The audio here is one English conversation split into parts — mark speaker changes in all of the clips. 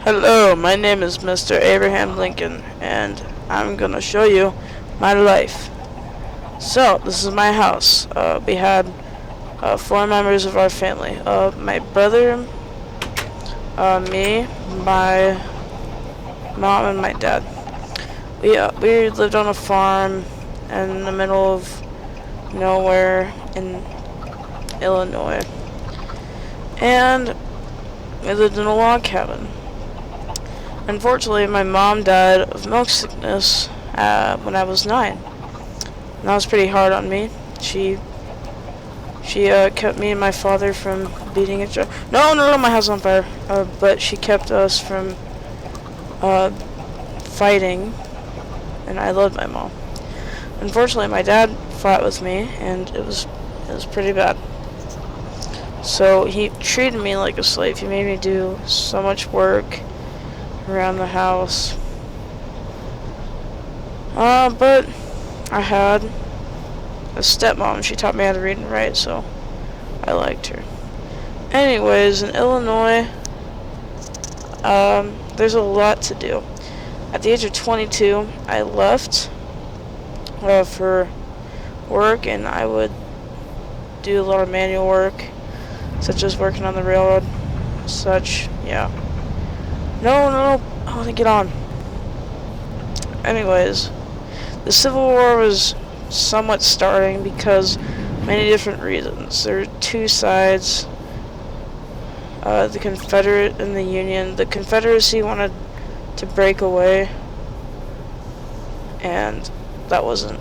Speaker 1: Hello, my name is Mr. Abraham Lincoln, and I'm gonna show you my life. So, this is my house. We had four members of our family. My brother, me, my mom, and my dad. We lived on a farm in the middle of nowhere in Illinois. And we lived in a log cabin. Unfortunately, my mom died of milk sickness when I was 9. And that was pretty hard on me. She kept me and my father from beating each other. No, my house is on fire. But she kept us from fighting, and I loved my mom. Unfortunately, my dad fought with me, and it was pretty bad. So he treated me like a slave. He made me do so much work around the house. But I had a stepmom. She taught me how to read and write, so I liked her. Anyways, in Illinois, there's a lot to do. At the age of 22, I left for work, and I would do a lot of manual work, such as working on the railroad, yeah. No, I want to get on. Anyways, the Civil War was somewhat starting because many different reasons. There were two sides, the Confederate and the Union. The Confederacy wanted to break away, and that wasn't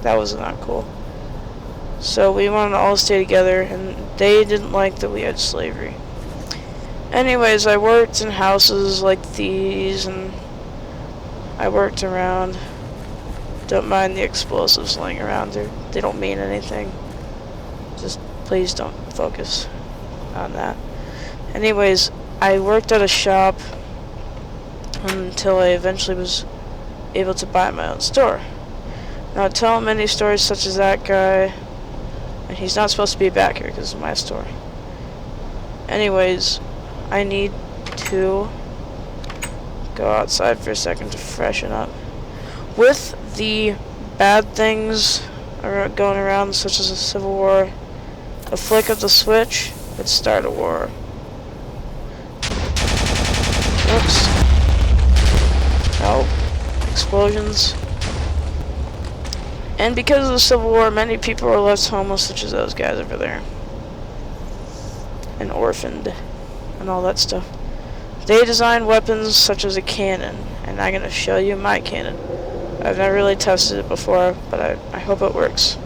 Speaker 1: that cool. So we wanted to all stay together, and they didn't like that we had slavery. Anyways, I worked in houses like these, and I worked around. Don't mind the explosives laying around. They don't mean anything. Just please don't focus on that. Anyways, I worked at a shop until I eventually was able to buy my own store. Now, I tell many stories such as that guy, and he's not supposed to be back here because it's my store. Anyways, I need to go outside for a second to freshen up. With the bad things going around, such as the Civil War, a flick of the switch would start a war. Oops. Oh, explosions. And because of the Civil War, many people were left homeless, such as those guys over there. And orphaned. And all that stuff. They designed weapons such as a cannon, and I'm going to show you my cannon. I've never really tested it before, but I hope it works.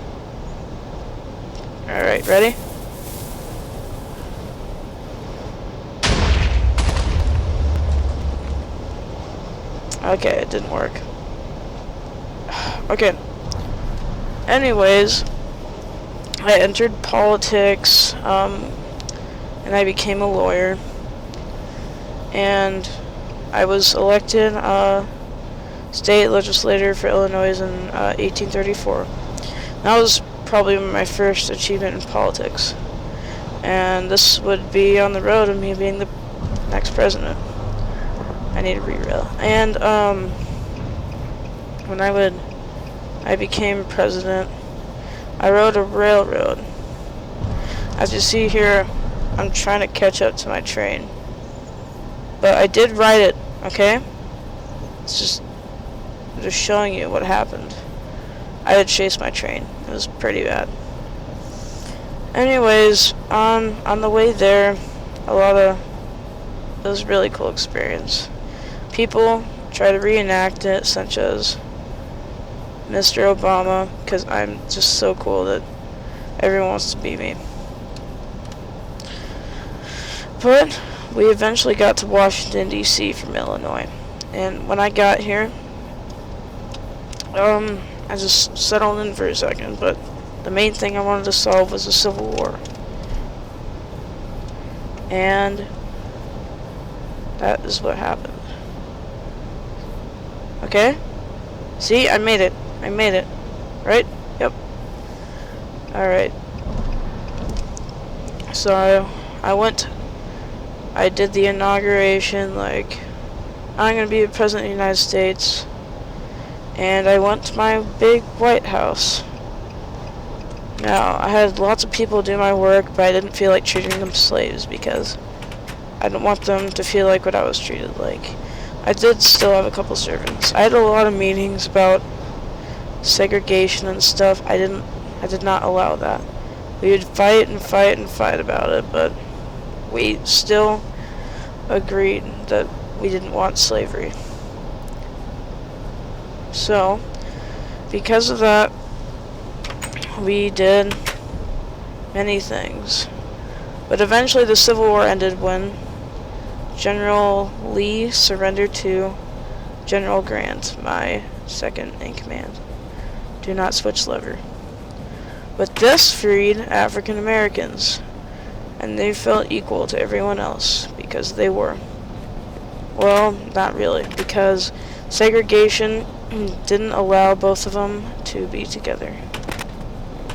Speaker 1: Alright, ready? Okay, it didn't work. Okay. Anyways, I entered politics, and I became a lawyer, and I was elected state legislator for Illinois in 1834. That was probably my first achievement in politics, and this would be on the road of me being the next president. I need to re-rail. And when I became president, I rode a railroad. As you see here, I'm trying to catch up to my train. But I did ride it, okay? It's just showing you what happened. I had chased my train. It was pretty bad. Anyways, on the way there, it was a really cool experience. People try to reenact it, such as Mr. Obama, because I'm just so cool that everyone wants to be me. But we eventually got to Washington, D.C. from Illinois. And when I got here, I just settled in for a second, but the main thing I wanted to solve was the Civil War. And that is what happened. Okay? See, I made it. Right? Yep. Alright. So, I went I did the inauguration, like, I'm gonna be the President of the United States. And I went to my big White House. Now, I had lots of people do my work, but I didn't feel like treating them slaves because I didn't want them to feel like what I was treated like. I did still have a couple servants. I had a lot of meetings about segregation and stuff. I did not allow that. We would fight and fight and fight about it, but we still agreed that we didn't want slavery. So, because of that, we did many things. But eventually the Civil War ended when General Lee surrendered to General Grant, my second in command. Do not switch lever. But this freed African Americans, and they felt equal to everyone else because they were. Well, not really, because segregation didn't allow both of them to be together.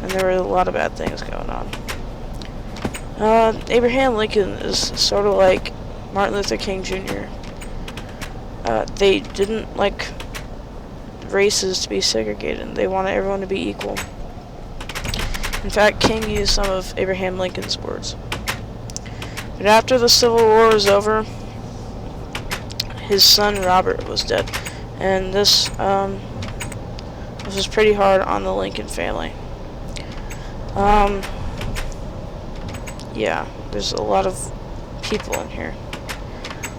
Speaker 1: And there were a lot of bad things going on. Abraham Lincoln is sort of like Martin Luther King Jr. They didn't like races to be segregated. They wanted everyone to be equal. In fact, King used some of Abraham Lincoln's words. But after the Civil War was over, his son Robert was dead. And this was pretty hard on the Lincoln family. Yeah, there's a lot of people in here.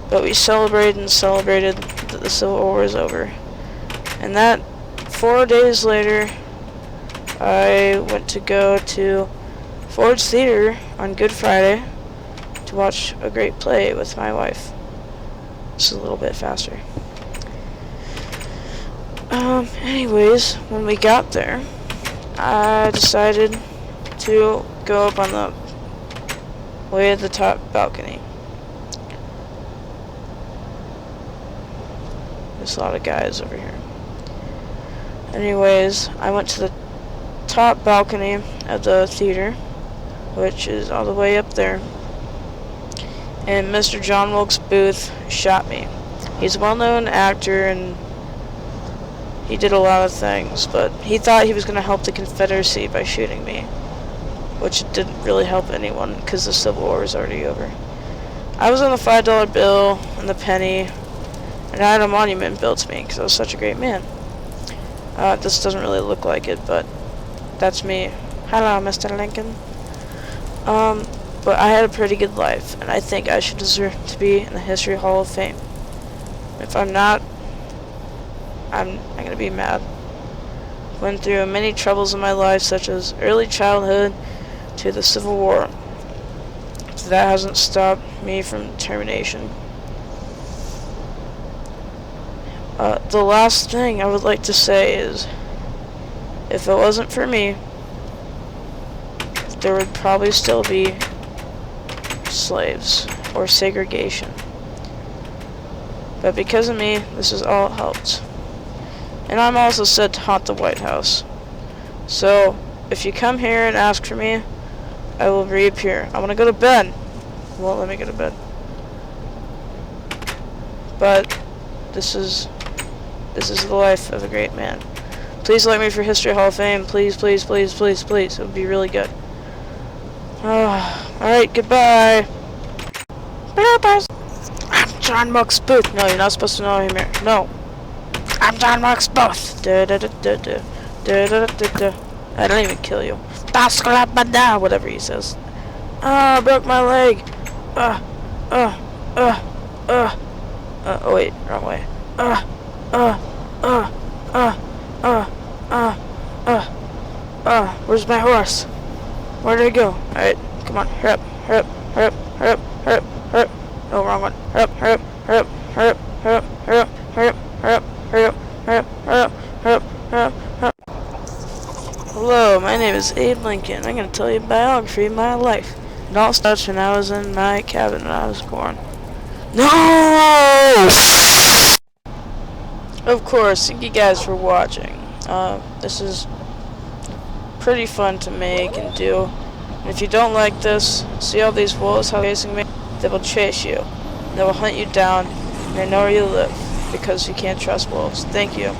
Speaker 1: But we celebrated and celebrated that the Civil War was over. And that 4 days later, I went to go to Ford's Theater on Good Friday to watch a great play with my wife. This is a little bit faster. Anyways, when we got there, I decided to go up on the way at the top balcony. There's a lot of guys over here. Anyways, I went to the top balcony of the theater, which is all the way up there, and Mr. John Wilkes Booth shot me. He's a well-known actor and he did a lot of things, but he thought he was going to help the Confederacy by shooting me, which didn't really help anyone because the Civil War was already over. I was on the $5 bill and the penny, and I had a monument built to me because I was such a great man. This doesn't really look like it, but that's me. Hello, Mr. Lincoln. But I had a pretty good life, and I think I should deserve to be in the History Hall of Fame. If I'm not, I'm gonna be mad. Went through many troubles in my life, such as early childhood to the Civil War. So that hasn't stopped me from determination. The last thing I would like to say is, if it wasn't for me, there would probably still be slaves or segregation. But because of me, this has all helped. And I'm also said to haunt the White House. So, if you come here and ask for me, I will reappear. I want to go to bed. Won't let me go to bed. But this is the life of a great man. Please elect me for History Hall of Fame. Please, please, please, please, please. It would be really good. Alright, goodbye. I'm John Wilkes Booth. No, you're not supposed to know him here. No. I'm John Wilkes Booth. I don't even kill you. Whatever he says. I broke my leg. Oh wait, wrong way. Where's my horse? Where did it go? Alright, come on, hurry up, hurry up, hurry up, hurry up, hurry up, hurry up. No, wrong one. Hurry up, hurry up, hurry up, hurry up, hurry up, hurry up, hurry up, hurry up, hurry up, hurry up, hurry up, hurry up, hurry up, hurry up. Hello, my name is Abe Lincoln. I'm gonna tell you a biography of my life. It all starts when I was in my cabin when I was born. No! Of course, thank you guys for watching. This is pretty fun to make and do. And if you don't like this, see all these wolves how facing me? They will chase you. They will hunt you down, and they know where you live, because you can't trust wolves. Thank you.